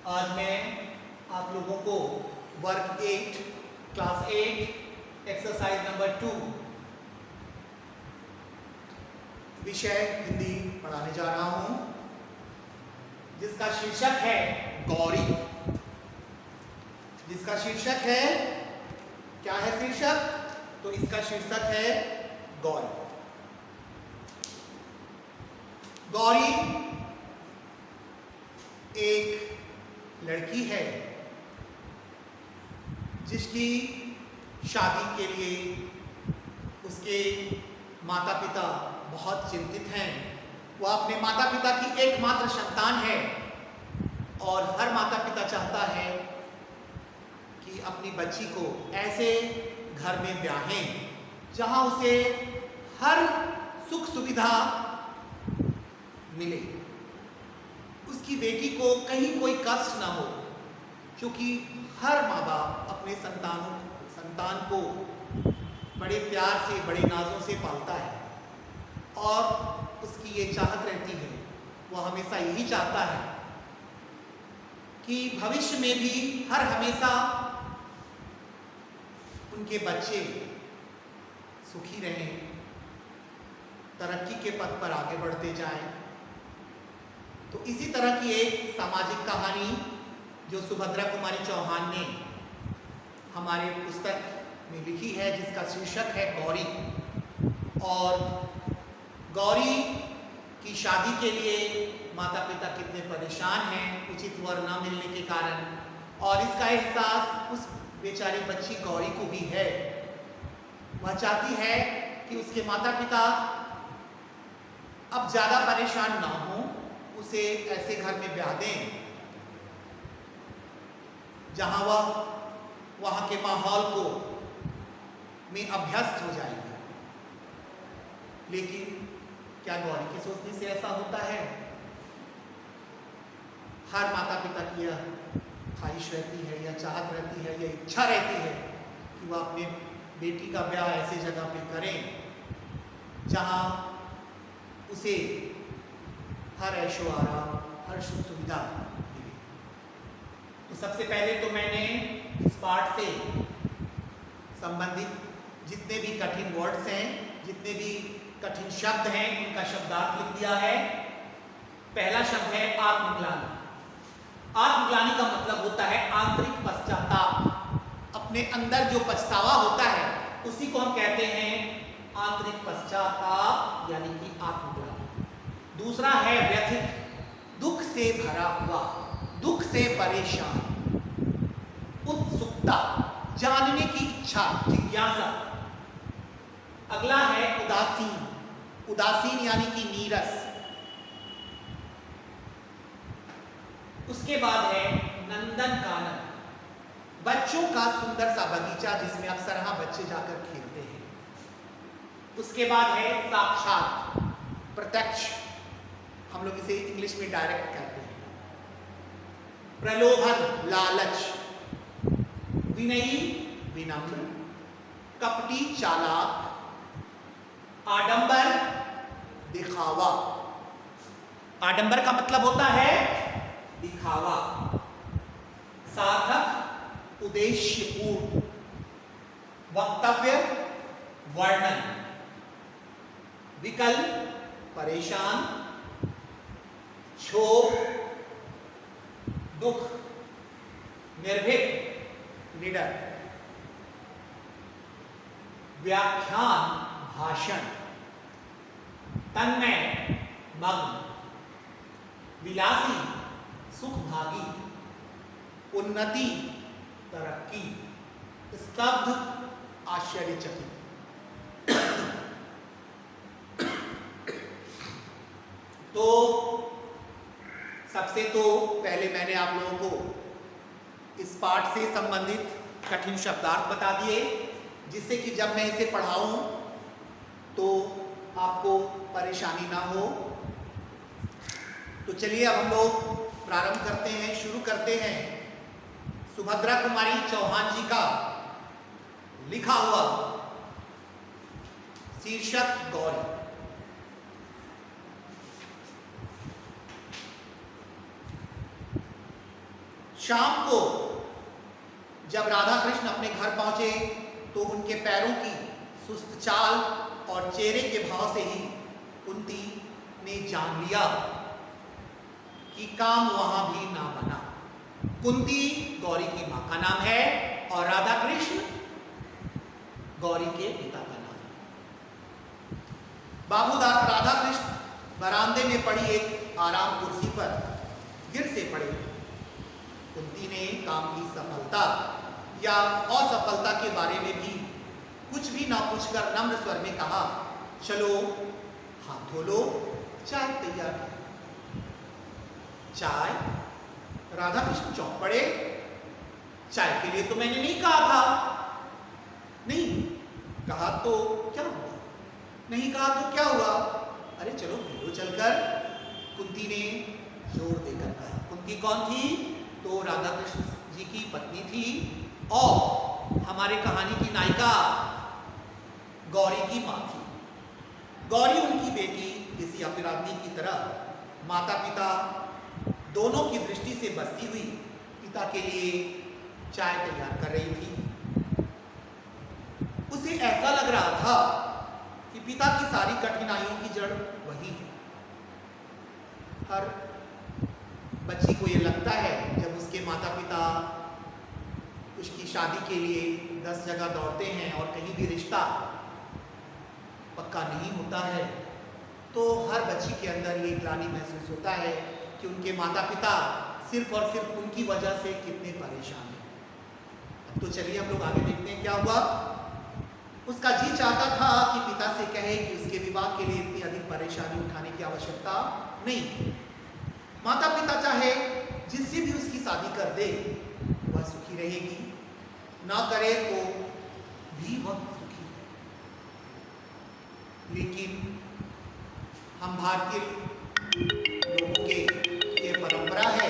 आज मैं आप लोगों को वर्क 8 क्लास 8 एक्सरसाइज नंबर 2 विषय हिंदी पढ़ाने जा रहा हूं, जिसका शीर्षक है गौरी। जिसका शीर्षक है, क्या है शीर्षक? तो इसका शीर्षक है गौरी। गौरी एक लड़की है जिसकी शादी के लिए उसके माता पिता बहुत चिंतित हैं। वह अपने माता पिता की एकमात्र संतान है और हर माता पिता चाहता है कि अपनी बच्ची को ऐसे घर में ब्याहें जहां उसे हर सुख सुविधा मिले, उसकी बेटी को कहीं कोई कष्ट ना हो, क्योंकि हर माँ बाप अपने संतान को बड़े प्यार से, बड़े नाजों से पालता है और उसकी ये चाहत रहती है, वह हमेशा यही चाहता है कि भविष्य में भी हर हमेशा उनके बच्चे सुखी रहें, तरक्की के पथ पर आगे बढ़ते जाएं। तो इसी तरह की एक सामाजिक कहानी जो सुभद्रा कुमारी चौहान ने हमारे पुस्तक में लिखी है, जिसका शीर्षक है गौरी। और गौरी की शादी के लिए माता पिता कितने परेशान हैं उचित वर न मिलने के कारण, और इसका एहसास उस बेचारी बच्ची गौरी को भी है। वह चाहती है कि उसके माता पिता अब ज़्यादा परेशान ना हो, उसे ऐसे घर में ब्याह दें जहां वह वहां के माहौल को में अभ्यस्त हो जाएगी। लेकिन क्या गौरी के सोचने से ऐसा होता है? हर माता पिता की यह ख्वाहिश रहती है, यह चाहत रहती है, यह इच्छा रहती है कि वह अपने बेटी का ब्याह ऐसी जगह पे करें जहां उसे हर ऐशो आराम, हर सुख सुविधा मिले। तो सबसे पहले तो मैंने इस पाठ से संबंधित जितने भी कठिन वर्ड्स हैं, जितने भी कठिन शब्द हैं, उनका शब्दार्थ लिख दिया है। पहला शब्द है आत्मग्लानि। आत्मग्लानि का मतलब होता है आंतरिक पश्चाताप। अपने अंदर जो पछतावा होता है उसी को हम कहते हैं आंतरिक पश्चाताप, यानी कि आत्मग्लानि। दूसरा है व्यथित, दुख से भरा हुआ, दुख से परेशान। उत्सुकता, जानने की इच्छा, जिज्ञासा। अगला है उदासीन, उदासीन यानी कि नीरस। उसके बाद है नंदन कानन, बच्चों का सुंदर सा बगीचा जिसमें अक्सर यहाँ बच्चे जाकर खेलते हैं। उसके बाद है साक्षात, प्रत्यक्ष, हम लोग इसे इंग्लिश में डायरेक्ट कहते हैं। प्रलोभन, लालच। विनयी, विनम्र। कपटी, चालाक। आडंबर, दिखावा। आडंबर का मतलब होता है दिखावा। सार्थक, उद्देश्यपूर्ण। वक्तव्य, वर्णन। विकल, परेशान। क्षोभ, दुख। निर्भीक, निडर। व्याख्यान, भाषण। तन्मय, मग्न। विलासी, सुखभागी। उन्नति, तरक्की। स्तब्ध, आश्चर्यचकित। तो सबसे तो पहले मैंने आप लोगों को इस पाठ से संबंधित कठिन शब्दार्थ बता दिए, जिससे कि जब मैं इसे पढ़ाऊं तो आपको परेशानी ना हो। तो चलिए अब हम लोग प्रारंभ करते हैं, शुरू करते हैं सुभद्रा कुमारी चौहान जी का लिखा हुआ शीर्षक गौरी। शाम को जब राधा कृष्ण अपने घर पहुंचे तो उनके पैरों की सुस्त चाल और चेहरे के भाव से ही कुंती ने जान लिया कि काम वहां भी ना बना। कुंती गौरी की मां का नाम है और राधा कृष्ण गौरी के पिता का नाम है। बाबू राधा कृष्ण बरामदे में पड़ी एक आराम कुर्सी पर गिर से पड़े। कुंती ने काम की सफलता या असफलता के बारे में भी कुछ भी ना पूछकर नम्र स्वर में कहा, चलो हाथ धो लो, चाय तैयार है। चाय? राधा कृष्ण चौंक पड़े। चाय के लिए तो मैंने नहीं कहा था। नहीं कहा तो क्या हुआ? नहीं कहा तो क्या हुआ? अरे चलो पी लो चलकर, कुंती ने जोर देकर कहा। कुंती कौन थी? तो राधा कृष्ण जी की पत्नी थी और हमारे कहानी की नायिका गौरी की मां थी। गौरी उनकी बेटी किसी अपराधी की तरह माता पिता दोनों की दृष्टि से बसती हुई पिता के लिए चाय तैयार कर रही थी। उसे ऐसा लग रहा था कि पिता की सारी कठिनाइयों की जड़ वही है। हर बच्ची को ये लगता है जब उसके माता पिता उसकी शादी के लिए 10 जगह दौड़ते हैं और कहीं भी रिश्ता पक्का नहीं होता है तो हर बच्ची के अंदर ये ग्लानि महसूस होता है कि उनके माता पिता सिर्फ और सिर्फ उनकी वजह से कितने परेशान हैं। अब तो चलिए हम लोग आगे देखते हैं क्या हुआ। उसका जी चाहता था कि पिता से कहे कि उसके विवाह के लिए इतनी अधिक परेशानी उठाने की आवश्यकता नहीं। माता पिता चाहे जिससे भी उसकी शादी कर दे वह सुखी रहेगी, ना करे तो भी वह सुखी है। लेकिन हम भारतीय लोगों के ये परंपरा है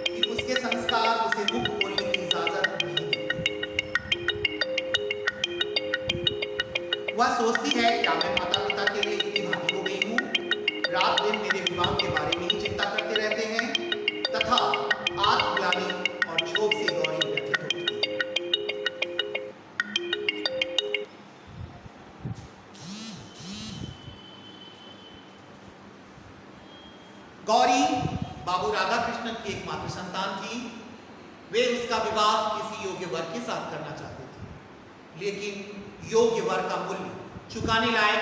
कि उसके संस्कार उसे मुख बोलने की इजाजत नहीं देते। वह सोचती है क्या मैं माता पिता के लिए इतनी भारी हो गई हूँ, रात दिन मेरे विवाह के बारे में ही चिंता करते रहते हैं तथा आत्मग्लानि और क्षोभ से गौरी व्यथित होती है। गौरी बाबू राधा कृष्णन की एकमात्र संतान थी। वे उसका विवाह किसी योग्य वर के साथ करना चाहते थे, लेकिन योग्य वर का मूल्य चुकाने लायक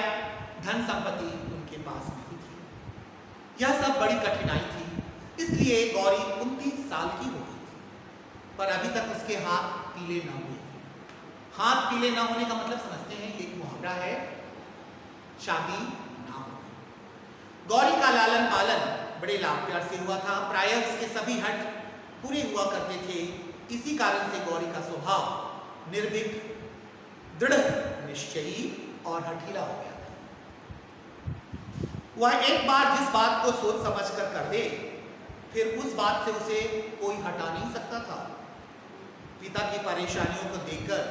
धन संपत्ति उनके पास नहीं थी। यह सब बड़ी कठिनाई थी। इसलिए गौरी 29 साल की हो गई थी, पर अभी तक उसके हाथ पीले न हुए थे। हाथ पीले न होने का मतलब समझते हैं, एक मुहावरा है, शादी ना हो। गौरी का लालन पालन बड़े लाभ प्यार से हुआ था। प्रायः उसके सभी हट पूरे हुआ करते थे। इसी कारण से गौरी का स्वभाव निर्भीक, दृढ़ निश्चयी और हठीला हो गया था। वह एक बार जिस बात को सोच समझ कर दे फिर उस बात से उसे कोई हटा नहीं सकता था। पिता की परेशानियों को देखकर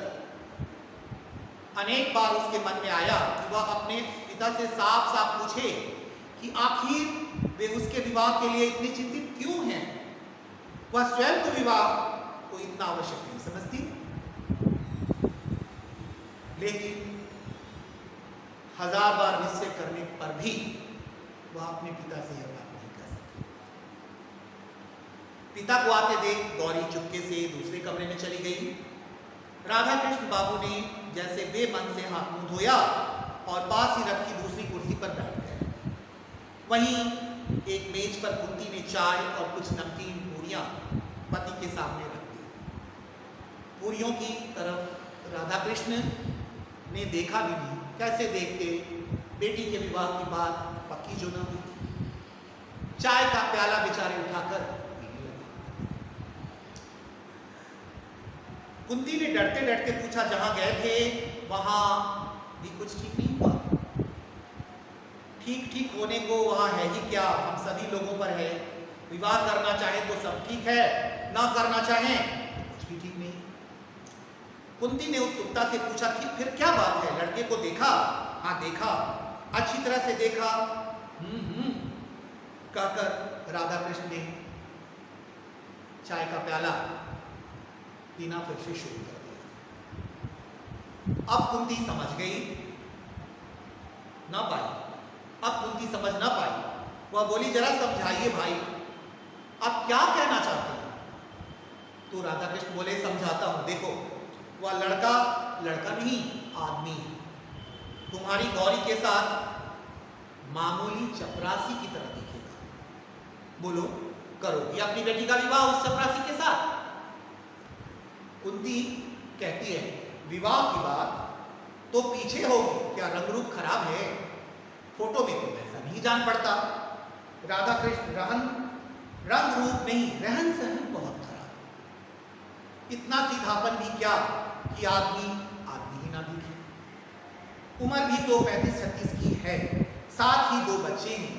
अनेक बार उसके मन में आया कि वह अपने पिता से साफ साफ पूछे कि आखिर वे उसके विवाह के लिए इतनी चिंतित क्यों हैं। वह स्वयं तो विवाह को इतना आवश्यक नहीं समझती, लेकिन 1000 बार निश्चय करने पर भी वह अपने पिता से यह बात नहीं कर सकती। पिता को आते देख गौरी चुपके से दूसरे कमरे में चली गई। राधा कृष्ण बाबू ने जैसे बेमन से हाथ मुंह धोया और पास ही रखी दूसरी कुर्सी पर बैठ गए। वहीं एक मेज पर कुंती ने चाय और कुछ नमकीन पूरियां पति के सामने रख दी। पूरियों की तरफ राधा कृष्ण ने देखा भी नहीं। कैसे देखते, बेटी के विवाह की बात पक्की जो न हुई थी। चाय का प्याला बेचारे उठाकर पीने लगे। कुंती ने डरते डरते पूछा, जहां गए थे वहां भी कुछ ठीक नहीं हुआ? ठीक ठीक होने को वहां है ही क्या, हम सभी लोगों पर है। विवाह करना चाहे तो सब ठीक है, ना करना चाहे तो कुछ भी ठीक नहीं। कुंती ने उत्सुकता से पूछा कि फिर क्या बात है, लड़के को देखा? हाँ देखा, अच्छी तरह से देखा। कहकर राधा कृष्ण ने चाय का प्याला पीना फिर से शुरू कर दिया। अब कुंती समझ गई ना पाई, अब कुंती समझ ना पाई। वह बोली, जरा समझाइए भाई, आप क्या कहना चाहते हैं? तो राधा कृष्ण बोले, समझाता हूं। देखो, वह लड़का लड़का नहीं, आदमी है। तुम्हारी गौरी के साथ मामूली चपरासी की तरह दिखेगा। बोलो, करोगी अपनी बेटी का विवाह उस चपरासी के साथ? कुंती कहती है, विवाह की बात तो पीछे होगी, क्या रंग रूप खराब है? फोटो में तो ऐसा नहीं जान पड़ता। राधा कृष्ण रंग रूप नहीं, रहन सहन बहुत खराब। इतना सीधापन भी क्या कि आदमी ही ना दिखे। उम्र भी तो 35-36 की है, साथ ही 2 बच्चे हैं।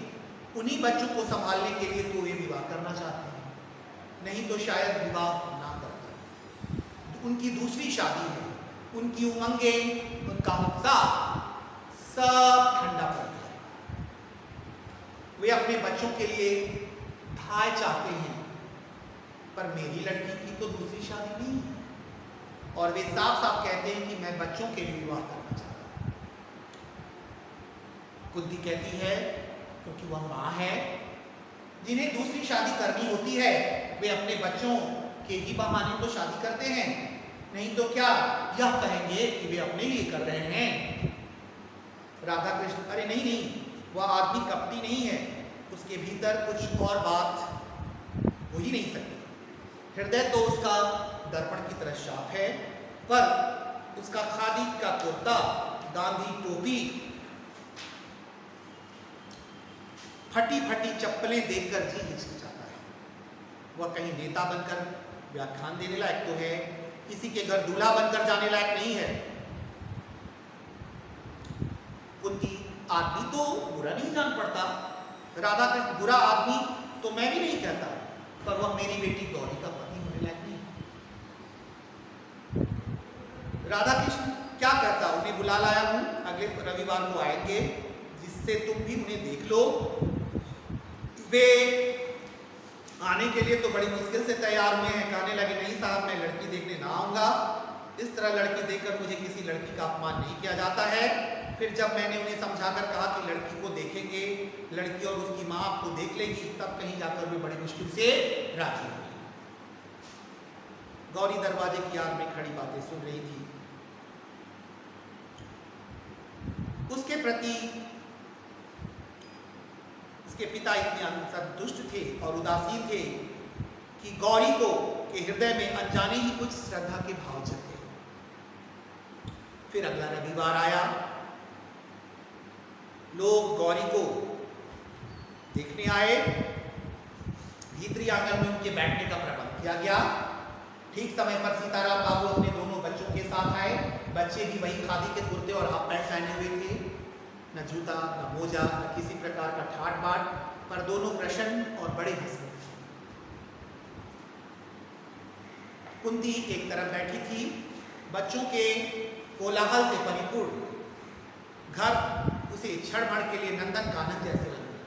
उन्हीं बच्चों को संभालने के लिए तो वे विवाह करना चाहते हैं, नहीं तो शायद विवाह ना करते। उनकी दूसरी शादी है, उनकी उमंगें, उनका उत्साह सब ठंडा पड़ गया। वे अपने बच्चों के लिए भाई चाहते हैं, पर मेरी लड़की की तो दूसरी शादी नहीं है, और वे साफ साफ कहते हैं कि मैं बच्चों के लिए विवाह करना चाहता हूं। कुंती कहती है, क्योंकि वह मां है, जिन्हें दूसरी शादी करनी होती है, वे अपने बच्चों के ही बहाने तो शादी करते हैं, नहीं तो क्या यह कहेंगे कि वे अपने लिए कर रहे हैं। राधा कृष्ण, अरे नहीं, वह आदमी कपटी नहीं है, उसके भीतर कुछ और बात हो ही नहीं सकती। हृदय तो उसका दर्पण की तरह साफ है, पर उसका खादी का कुर्ता, गांधी टोपी, फटी फटी चप्पलें देखकर जी हिचकिचाता है। वह कहीं नेता बनकर व्याख्यान देने लायक तो है, किसी के घर दूल्हा बनकर जाने लायक नहीं है। कुंती, आदमी तो बुरा नहीं जान पड़ता। राधा कृष्ण, बुरा आदमी तो मैं भी नहीं कहता, पर वह मेरी बेटी गौरी का पति होने लायक नहीं। राधा कृष्ण क्या कहता, उन्हें बुला लाया हूं, अगले रविवार को आएंगे, जिससे तुम भी उन्हें देख लो। वे आने के लिए तो बड़ी मुश्किल से तैयार हुए हैं, कहने लगे, नहीं साहब, मैं लड़की देखने ना आऊंगा। इस तरह लड़की देखकर मुझे किसी लड़की का अपमान नहीं किया जाता है। फिर जब मैंने उन्हें समझाकर कहा कि लड़की को देखेंगे, लड़की और उसकी माँ आपको देख लेगी, तब कहीं जाकर वे बड़ी मुश्किल से राजी हुए। गौरी दरवाजे की आड़ में खड़ी बातें सुन रही थी। उसके प्रति उसके पिता इतने संतुष्ट थे और उदासीन थे कि गौरी को के हृदय में अनजाने ही कुछ श्रद्धा के भाव जगे। फिर अगला रविवार आया, लोग गौरी को देखने आए। भीतरी आंगन में उनके बैठने का प्रबंध किया गया। ठीक समय पर सीताराम बाबू अपने दोनों बच्चों के साथ आए। बच्चे भी वही खादी के कुर्ते और हाफ पैंट पहने हुए थे, न जूता, न मोजा, न किसी प्रकार का ठाट बाट, पर दोनों प्रसन्न और बड़े हंसे। कुंती एक तरफ बैठी थी, बच्चों के कोलाहल से परिपूर्ण घर उसे क्षण भर के लिए नंदन कानन जैसे लग रहा।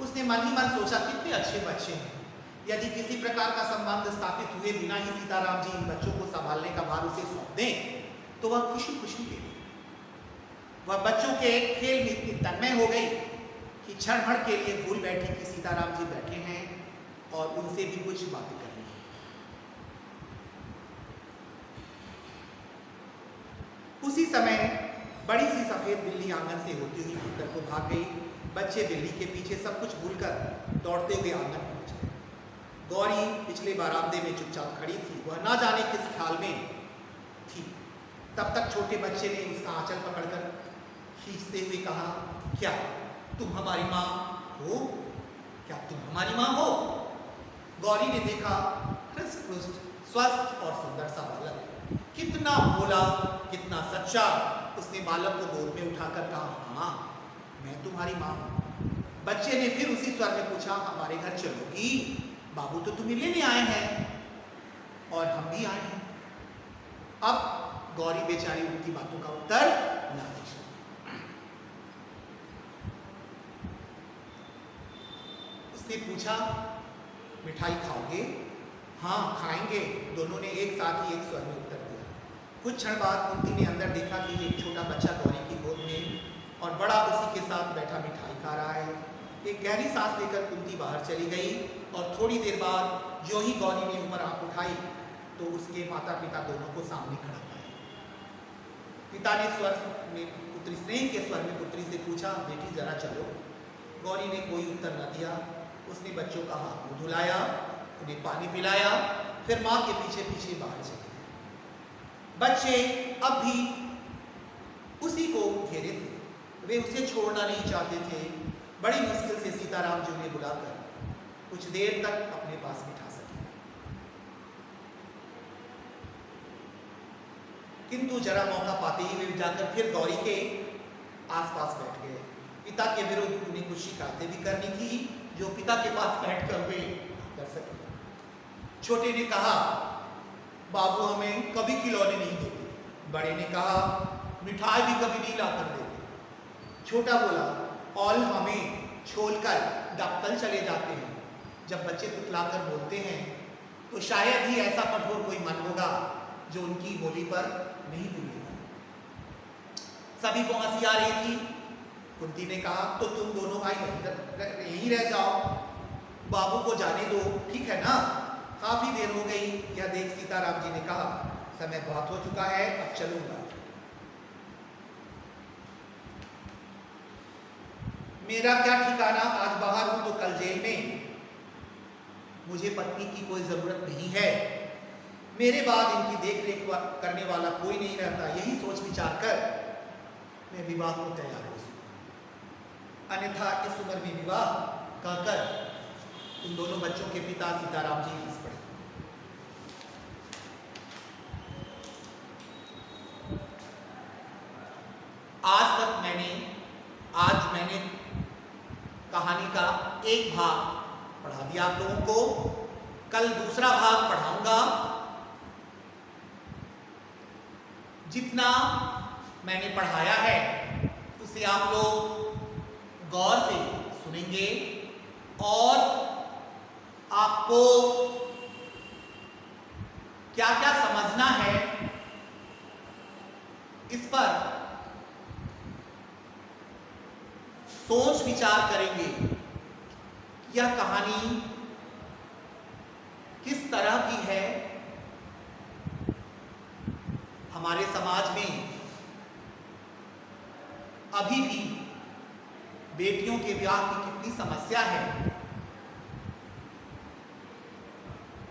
उसने मन ही मन सोचा, कितने अच्छे बच्चे हैं, यदि किसी प्रकार का संबंध स्थापित हुए बिना ही सीताराम जी इन बच्चों को संभालने का भार उसे सौंप दें, तो वह खुशी खुशी दे दे। वह बच्चों के खेल में इतनी तन्मय हो गई कि क्षण भर के लिए भूल बैठी कि सीताराम जी बैठे हैं और उनसे भी कुछ बातें करनी है। उसी समय बड़ी सी सफेद बिल्ली आंगन से होती हुई भीतर को भाग गई। बच्चे बिल्ली के पीछे सब कुछ भूलकर दौड़ते हुए आंगन पहुंच गए। गौरी पिछले बरामदे में चुपचाप खड़ी थी, वह ना जाने किस ख्याल में थी। तब तक छोटे बच्चे ने उसका आंचल पकड़कर खींचते हुए कहा, क्या तुम हमारी माँ हो? क्या तुम हमारी माँ हो? गौरी ने देखा, हृष्ट पुष्ट, स्वस्थ और सुंदर सा बालक, कितना भोला, कितना सच्चा। उसने बालक को गोद में उठाकर कहा, हाँ, मैं तुम्हारी माँ हूँ। बच्चे ने फिर उसी स्वर में पूछा, हमारे घर चलोगी? बाबू तो तुम्हें लेने आए हैं और हम भी आए हैं। अब गौरी बेचारी उनकी बातों का उत्तर न दे सकी। उसने पूछा, मिठाई खाओगे? हाँ खाएंगे, दोनों ने एक साथ ही एक स्वर में उत्तर दिया। कुछ क्षण बाद कुंती ने अंदर देखा कि एक छोटा बच्चा गौरी की गोद में और बड़ा उसी के साथ बैठा मिठाई खा रहा है। एक गहरी सांस लेकर कुंती बाहर चली गई और थोड़ी देर बाद जो ही गौरी ने ऊपर आंख उठाई तो उसके माता पिता दोनों को सामने खड़ा पाया। पिता ने स्वर में पुत्री, स्नेह के स्वर में पुत्री से पूछा, बेटी जरा चलो। गौरी ने कोई उत्तर न दिया। उसने बच्चों का हाथ मुंह धुलाया, उन्हें पानी पिलाया, फिर माँ के पीछे पीछे बाहर चले गए। बच्चे अब भी उसी को घेरे थे, वे उसे छोड़ना नहीं चाहते थे। बड़ी मुश्किल से सीताराम जी उन्हें बुलाकर कुछ देर तक अपने पास बिठा सके, किंतु जरा मौका पाते ही वे जाकर फिर गौरी के आसपास बैठ गए। पिता के विरुद्ध उन्हें कुछ शिकायतें भी करनी थी जो पिता के पास बैठकर वे कर सके। छोटे ने कहा, बाबू हमें कभी खिलौने नहीं देते। बड़े ने कहा, मिठाई भी कभी नहीं लाकर देते। छोटा बोला, और हमें छोड़कर दफ्तर चले जाते हैं। जब बच्चे तुतलाकर बोलते हैं तो शायद ही ऐसा कठोर कोई मन होगा जो उनकी बोली पर नहीं भूलेगा। सभी को हंसी आ रही थी। कुंती ने कहा, तो तुम दोनों भाई यहीं रह जाओ, बाबू को जाने दो, ठीक है ना? काफी देर हो गई। यह देख सीताराम जी ने कहा, समय बहुत हो चुका है, अब चलूंगा। मेरा क्या ठिकाना, आज बाहर हूं तो कल जेल में। मुझे पत्नी की कोई जरूरत नहीं है, मेरे बाद इनकी देख रेख करने वाला कोई नहीं रहता। यही सोच विचार कर मैं विवाह को तैयार हो सकूं। अन्यथा इस उम्र में विवाह कहकर उन दोनों बच्चों के पिता सीताराम जी हंस पड़े। आज मैंने कहानी का एक भाग पढ़ा दिया आप लोगों को। कल दूसरा भाग पढ़ाऊंगा। जितना मैंने पढ़ाया है उसे आप लोग गौर से सुनेंगे और आपको क्या क्या समझना है इस पर सोच विचार करेंगे। यह कहानी किस तरह की है, हमारे समाज में अभी भी बेटियों के ब्याह की कितनी समस्या है।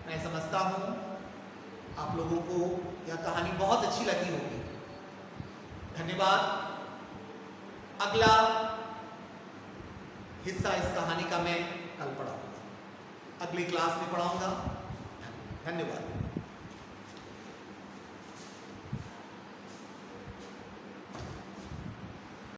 मैं समझता हूं आप लोगों को यह कहानी बहुत अच्छी लगी होगी। धन्यवाद। अगला हिस्सा इस कहानी का मैं कल पढ़ाऊंगा, अगली क्लास में पढ़ाऊंगा। धन्यवाद।